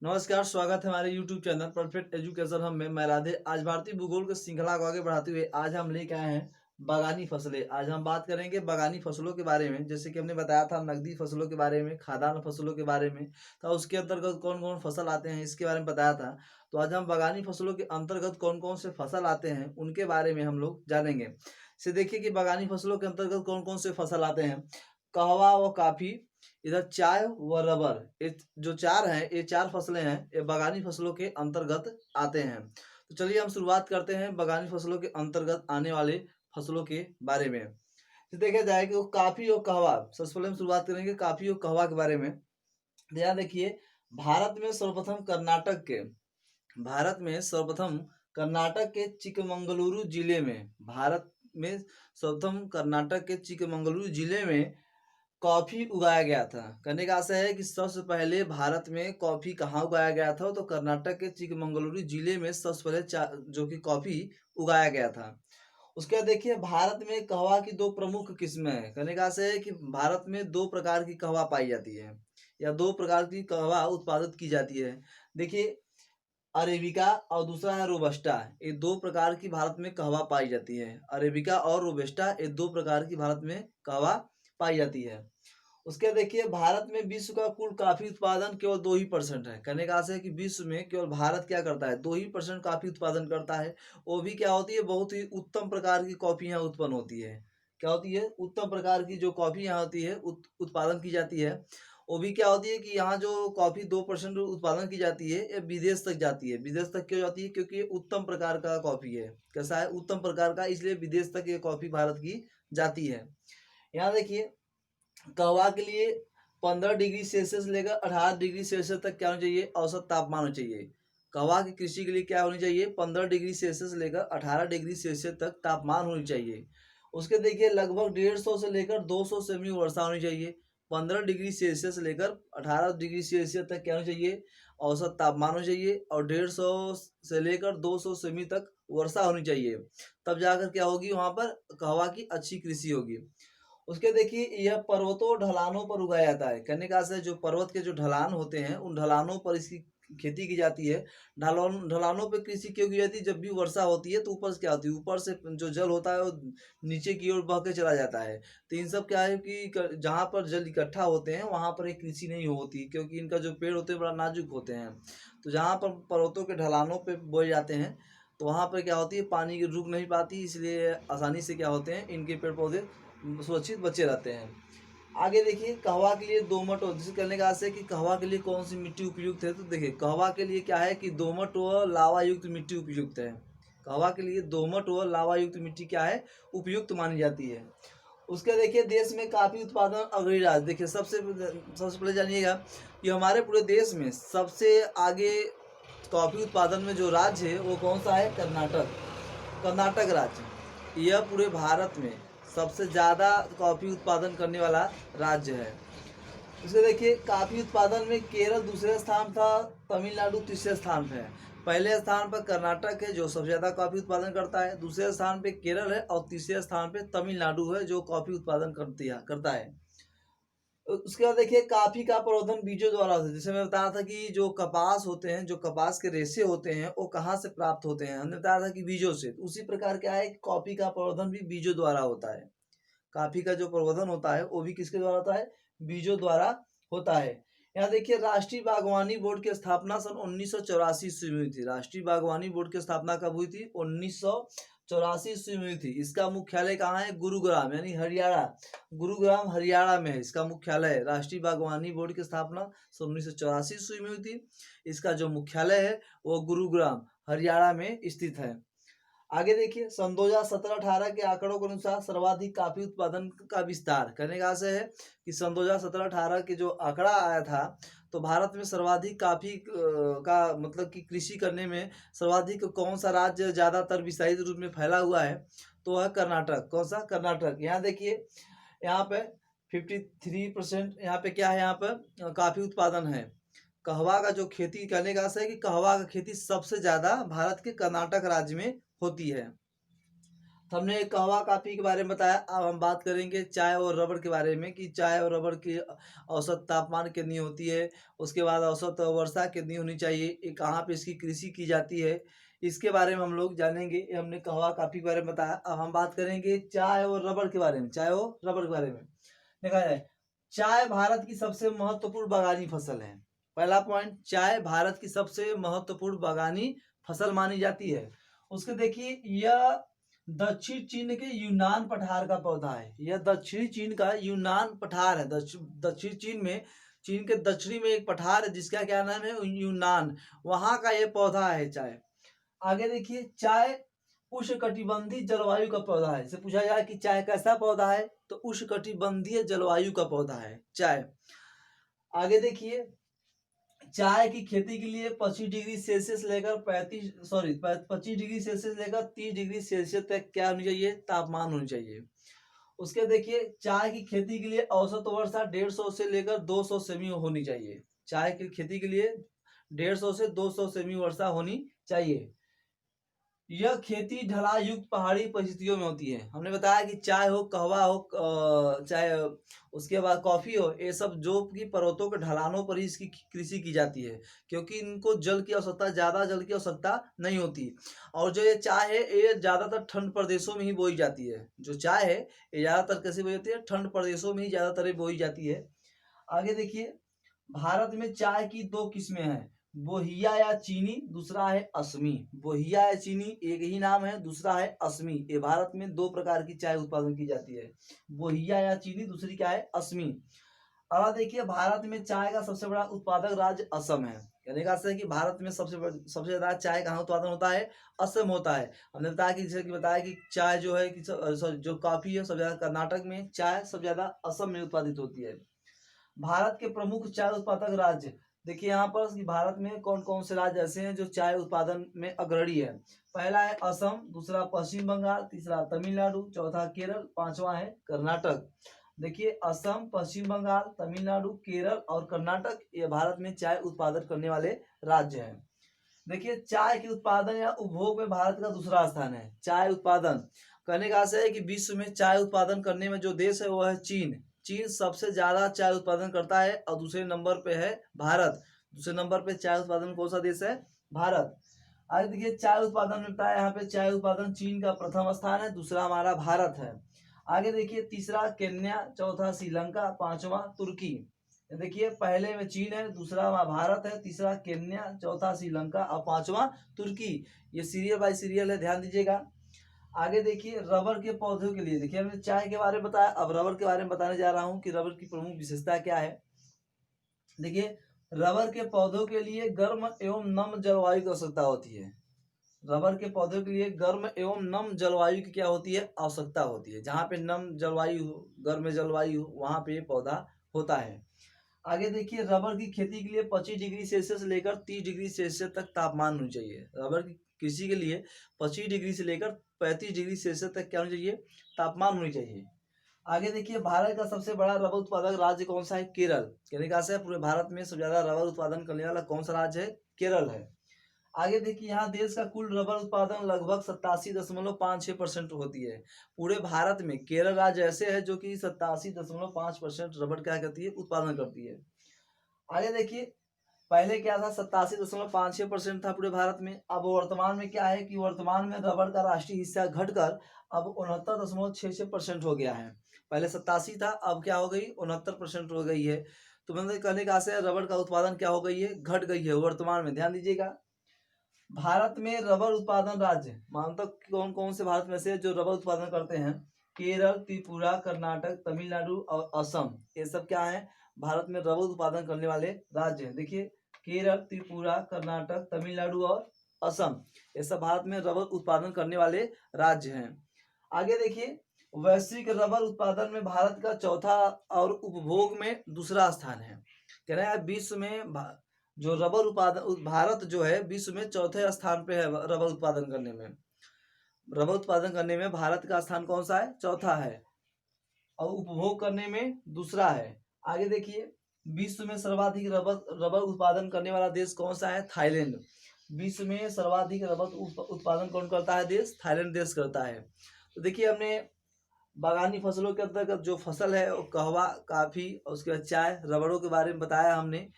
नमस्कार, स्वागत है हमारे YouTube चैनल परफेक्ट एजुकेशन हम में मैं राधे। आज भारतीय भूगोल की श्रृंखला को आगे बढ़ाते हुए आज हम लेके आए हैं बागानी फसलें। आज हम बात करेंगे बागानी फसलों के बारे में। जैसे कि हमने बताया था नकदी फसलों के बारे में, खाद्यान्न फसलों के बारे में, तो उसके अंतर्गत कौन कौन फसल आते हैं इसके बारे में बताया था। तो आज हम बागानी फसलों के अंतर्गत कौन कौन से फसल आते हैं उनके बारे में हम लोग जानेंगे। इसे देखिए कि बागानी फसलों के अंतर्गत कौन कौन से फसल आते हैं। कहवा व काफी, इधर चाय व रबर, ये जो चार हैं, ये चार फसलें हैं, ये बागानी फसलों के अंतर्गत आते हैं। तो चलिए हम शुरुआत करते हैं बागानी फसलों के अंतर्गत आने वाले फसलों के बारे में। तो देखा जाए कि वो काफी और कहवा, सबसे पहले हम शुरुआत करेंगे काफी और कहवा के बारे में। तो यहाँ देखिए, भारत में सर्वप्रथम कर्नाटक के भारत में सर्वप्रथम कर्नाटक के चिकमंगलुरु जिले में भारत में सर्वप्रथम कर्नाटक के चिकमंगलुरु जिले में कॉफी उगाया गया था। कहने का आशय है कि सबसे पहले भारत में कॉफी कहाँ उगाया गया था, तो कर्नाटक के चिकमंगलुरु जिले में सबसे पहले जो कि कॉफी उगाया गया था। उसके बाद देखिए, भारत में कहवा की दो प्रमुख किस्में हैं। कहने का आशय है कि भारत में दो प्रकार की कहवा पाई जाती है या दो प्रकार की कहवा उत्पादित की जाती है। देखिए, अरेबिका और दूसरा है रोबस्टा। ये दो प्रकार की भारत में कहवा पाई जाती है। अरेबिका और रोबस्टा, ये दो प्रकार की भारत में कहवा पाई जाती है। उसके देखिए, भारत में विश्व का कुल कॉफी उत्पादन केवल 2% है। कहने का आशय है कि विश्व में केवल भारत क्या करता है, 2% कॉफी उत्पादन करता है। वो भी क्या होती है, बहुत ही उत्तम प्रकार की कॉफी यहाँ उत्पन्न होती है। क्या होती है, उत्तम प्रकार की जो कॉफी यहाँ होती है उत्पादन की जाती है। वो भी क्या होती है कि यहाँ जो कॉफी 2% उत्पादन की जाती है, ये विदेश तक जाती है। विदेश तक क्यों जाती है, क्योंकि ये उत्तम प्रकार का कॉफी है। कैसा है, उत्तम प्रकार का, इसलिए विदेश तक ये कॉफी भारत की जाती है। यहाँ देखिए, कहवा के लिए 15 डिग्री सेल्सियस लेकर 18 डिग्री सेल्सियस तक क्या होना चाहिए, औसत तापमान होना चाहिए। कहवा की कृषि के लिए क्या होनी चाहिए, 15 डिग्री सेल्सियस लेकर 18 डिग्री सेल्सियस तक तापमान होनी चाहिए। उसके देखिए, लगभग 150 से लेकर 200 सेमी वर्षा होनी चाहिए। 15 डिग्री सेल्सियस लेकर 18 डिग्री सेल्सियस तक क्या होना चाहिए, औसत तापमान होना चाहिए, और 150 से लेकर 200 सेमी तक वर्षा होनी चाहिए। तब जाकर क्या होगी, वहां पर कहवा की अच्छी कृषि होगी। उसके देखिए, यह पर्वतों ढलानों पर उगाया जाता है। कहने का अर्थ है, जो पर्वत के जो ढलान होते हैं उन ढलानों पर इसकी खेती की जाती है। ढलानों पर कृषि क्यों की जाती है, जब भी वर्षा होती है तो ऊपर से क्या होती है, ऊपर से जो जल होता है वो नीचे की ओर बह के चला जाता है। तो इन सब क्या है कि जहाँ पर जल इकट्ठा होते हैं वहां पर एक कृषि नहीं होती, क्योंकि इनका जो पेड़ होते हैं बड़ा नाजुक होते हैं। तो जहाँ पर पर्वतों के ढलानों पे बोए जाते हैं, तो वहां पर क्या होती है, पानी रुक नहीं पाती, इसलिए आसानी से क्या होते हैं, इनके पेड़ पौधे सुरक्षित बचे रहते हैं। आगे देखिए, कहवा के लिए दोमट, और जिसे करने का आशय है कि कहवा के लिए कौन सी मिट्टी उपयुक्त है, तो देखिए कहवा के लिए क्या है कि दोमट व लावा युक्त मिट्टी उपयुक्त है। कहवा के लिए दोमट व लावा युक्त मिट्टी क्या है, उपयुक्त मानी जाती है। उसके देखिए, देश में काफी उत्पादन अग्रणी राज्य। देखिए, सबसे पहले जानिएगा कि हमारे पूरे देश में सबसे आगे कॉफी उत्पादन में जो राज्य है वो कौन सा है, कर्नाटक। कर्नाटक राज्य यह पूरे भारत में सबसे ज़्यादा कॉफ़ी उत्पादन करने वाला राज्य है। इसे देखिए, कॉफ़ी उत्पादन में केरल दूसरे स्थान था, तमिलनाडु तीसरे स्थान पे है। पहले स्थान पर कर्नाटक है जो सबसे ज़्यादा कॉफ़ी उत्पादन करता है, दूसरे स्थान पे केरल है, और तीसरे स्थान पे तमिलनाडु है जो कॉफ़ी उत्पादन करता है। उसके बाद देखिए, कॉफी का प्रवर्धन बीजों द्वारा होता है। जैसे मैं बताया था कि जो कपास होते हैं, जो कपास के रेशे होते हैं, वो कहाँ से प्राप्त होते हैं, हमने बताया था कि बीजों से। उसी प्रकार क्या है, कॉफी का प्रवर्धन भी बीजों द्वारा होता है। कॉफी का जो प्रवर्धन होता है वो भी किसके द्वारा होता है, बीजों द्वारा होता है। यहाँ देखिए, राष्ट्रीय बागवानी बोर्ड की स्थापना सन 1984 ईस्वी में हुई थी। राष्ट्रीय बागवानी बोर्ड की स्थापना कब हुई थी, 1984 ईस्वी में हुई थी। इसका मुख्यालय कहाँ है, गुरुग्राम यानी हरियाणा। गुरुग्राम हरियाणा में है इसका मुख्यालय। राष्ट्रीय बागवानी बोर्ड की स्थापना सन 1984 ईस्वी में हुई थी। इसका जो मुख्यालय है वो गुरुग्राम हरियाणा में स्थित है। आगे देखिए, सन 2017-18 के आंकड़ों के अनुसार सर्वाधिक कॉफी उत्पादन का विस्तार। करने का आशय है कि सन 2017-18 के जो आंकड़ा आया था, तो भारत में सर्वाधिक कॉफी का मतलब कि कृषि करने में सर्वाधिक कौन सा राज्य ज्यादातर विस्तारित रूप में फैला हुआ है, तो वह कर्नाटक। कौन सा, कर्नाटक। यहाँ देखिए, यहाँ पे 53% यहाँ पे क्या है, यहाँ पे कॉफी उत्पादन है। कहवा का जो खेती करने का आशय है कि कहवा का खेती सबसे ज्यादा भारत के कर्नाटक राज्य में होती है। हमने कहवा कॉफी के बारे में बताया। अब हम बात करेंगे चाय और रबड़ के बारे में कि चाय और रबड़ की औसत तापमान कितनी होती है, उसके बाद औसत वर्षा कितनी होनी चाहिए, ये कहाँ पे इसकी कृषि की जाती है, इसके बारे में हम लोग जानेंगे। ये हमने कहवा कॉफी के बारे में बताया। अब हम बात करेंगे चाय और रबड़ के बारे में। चाय और रबड़ के बारे में देखा जाए, चाय भारत की सबसे महत्वपूर्ण बागानी फसल है। पहला पॉइंट, चाय भारत की सबसे महत्वपूर्ण बागानी फसल मानी जाती है। उसके देखिए, यह दक्षिण चीन के यूनान पठार का पौधा है। यह दक्षिणी चीन का यूनान पठार है। दक्षिण चीन में, चीन के दक्षिणी में एक पठार है जिसका क्या नाम है, यूनान, वहां का ये पौधा है चाय। आगे देखिए, चाय उष्णकटिबंधीय जलवायु का पौधा है। इसे पूछा जाए कि चाय कैसा पौधा है, तो उष्णकटिबंधीय जलवायु का पौधा है चाय। आगे देखिए, चाय की खेती के लिए 25 डिग्री सेल्सियस लेकर 25 डिग्री सेल्सियस लेकर 30 डिग्री सेल्सियस तक क्या होनी चाहिए, तापमान होनी चाहिए। उसके देखिए, चाय की खेती के लिए औसत वर्षा 150 से लेकर 200 सेमी होनी चाहिए। चाय की खेती के लिए 150 से 200 सेमी वर्षा होनी चाहिए। यह खेती ढलाई युक्त पहाड़ी परिस्थितियों में होती है। हमने बताया कि चाय हो, कहवा हो, चाहे उसके बाद कॉफी हो, ये सब जो कि पर्वतों के ढलानों पर ही इसकी कृषि की जाती है, क्योंकि इनको जल की आवश्यकता, ज्यादा जल की आवश्यकता नहीं होती। और जो ये चाय है, ये ज्यादातर ठंड प्रदेशों में ही बोई जाती है। जो चाय है ये ज्यादातर कैसे बोई जाती है, ठंड प्रदेशों में ही ज्यादातर बोई जाती है। आगे देखिए, भारत में चाय की दो किस्में हैं, बोहिया या चीनी, दूसरा है असमी। बोहिया या चीनी एक ही नाम है, दूसरा है असमी। ये भारत में दो प्रकार की चाय उत्पादन की जाती है, बोहिया या चीनी, दूसरी क्या है, असमी। अब देखिए, भारत में चाय का सबसे बड़ा उत्पादक राज्य असम है। कहने का अर्थ है कि भारत में सबसे ज्यादा चाय कहाँ उत्पादन होता है, असम होता है। हमने बताया कि जैसे कि बताया कि चाय जो है कि जो कॉफी है सबसे ज्यादा कर्नाटक में, चाय सबसे ज्यादा असम में उत्पादित होती है। भारत के प्रमुख चाय उत्पादक राज्य देखिए यहाँ पर कि भारत में कौन कौन से राज्य ऐसे हैं जो चाय उत्पादन में अग्रणी है। पहला है असम, दूसरा पश्चिम बंगाल, तीसरा तमिलनाडु, चौथा केरल, पांचवा है कर्नाटक। देखिए, असम, पश्चिम बंगाल, तमिलनाडु, केरल और कर्नाटक ये भारत में चाय उत्पादन करने वाले राज्य हैं। देखिए, चाय के उत्पादन या उपभोग में भारत का दूसरा स्थान है। चाय उत्पादन कहने का आशय है कि विश्व में चाय उत्पादन करने में जो देश है वो है चीन। चीन सबसे ज्यादा चाय उत्पादन करता है और दूसरे नंबर पे है भारत। दूसरे नंबर पे चाय उत्पादन कौन सा देश है, भारत। आगे देखिए, चाय उत्पादन में बताया यहाँ पे चाय उत्पादन चीन का प्रथम स्थान है, दूसरा हमारा भारत है। आगे देखिए, तीसरा केन्या, चौथा श्रीलंका, पांचवा तुर्की। देखिए, पहले में चीन है, दूसरा भारत है, तीसरा केन्या, चौथा श्रीलंका और पांचवा तुर्की। ये सीरियल बाय सीरियल है, ध्यान दीजिएगा। आगे देखिए, रबर के पौधों के लिए, देखिए हमने चाय के बारे में बताया, अब रबर के बारे में बताने जा रहा हूँ कि रबर की प्रमुख विशेषता क्या है। देखिए, रबर के पौधों के लिए गर्म एवं नम जलवायु की आवश्यकता होती है। रबर के पौधों के लिए गर्म एवं नम जलवायु की क्या होती है, आवश्यकता होती है। जहाँ पे नम जलवायु हो, गर्म जलवायु हो, वहां पे पौधा होता है। आगे देखिए, रबर की खेती के लिए 25 डिग्री सेल्सियस लेकर 30 डिग्री सेल्सियस तक तापमान होनी चाहिए। रबर की कृषि के लिए 25 डिग्री से लेकर 35 डिग्री सेल्सियस तक क्या होनी चाहिए, तापमान होनी चाहिए। आगे देखिए, भारत का सबसे बड़ा रबर उत्पादक राज्य कौन सा है, केरल। कहने का आशय है पूरे भारत में सबसे ज्यादा रबर उत्पादन करने वाला कौन सा राज्य है, केरल है। आगे देखिए, यहाँ देश का कुल रबर उत्पादन लगभग 87.56% होती है। पूरे भारत में केरल राज्य ऐसे है जो कि 87.5% रबर क्या करती है, उत्पादन करती है। आगे देखिए, पहले क्या था, 87.56% था पूरे भारत में। अब वर्तमान में क्या है कि वर्तमान में रबर का राष्ट्रीय हिस्सा घटकर अब 69.66% हो गया है। पहले 87 था, अब क्या हो गई, 69% हो गई है। तो मतलब कहने का आशय रबर का उत्पादन क्या हो गई है, घट गई है वर्तमान में, ध्यान दीजिएगा। भारत में रबर उत्पादन राज्य मानता कौन कौन से भारत में से जो रबर उत्पादन करते हैं, केरल, त्रिपुरा, कर्नाटक, तमिलनाडु और असम, ये सब क्या है, भारत में रबर उत्पादन करने वाले राज्य हैं। देखिए, केरल, त्रिपुरा, कर्नाटक, तमिलनाडु और असम, ये सब भारत में रबर उत्पादन करने वाले राज्य हैं। आगे देखिए, वैश्विक रबर उत्पादन में भारत का चौथा और उपभोग में दूसरा स्थान है। कह रहे हैं विश्व में जो रबर उत्पादन, भारत जो है विश्व में चौथे स्थान पे है रबर उत्पादन करने में। रबर उत्पादन करने में भारत का स्थान कौन सा है, चौथा है, और उपभोग करने में दूसरा है। आगे देखिए, विश्व में सर्वाधिक रबर उत्पादन करने वाला देश कौन सा है, थाईलैंड। विश्व में सर्वाधिक रबर उत्पादन कौन करता है देश, थाईलैंड देश करता है। तो देखिए हमने बागानी फसलों के अंतर्गत जो फसल है वो कहवा, काफ़ी और उसके बाद चाय, रबड़ों के बारे में बताया हमने।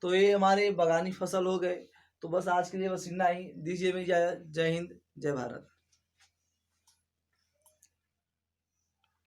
तो ये हमारे बागानी फसल हो गए। तो बस आज के लिए बस इतना ही। दीजिए मुझे इजाज़त। जय हिंद, जय भारत।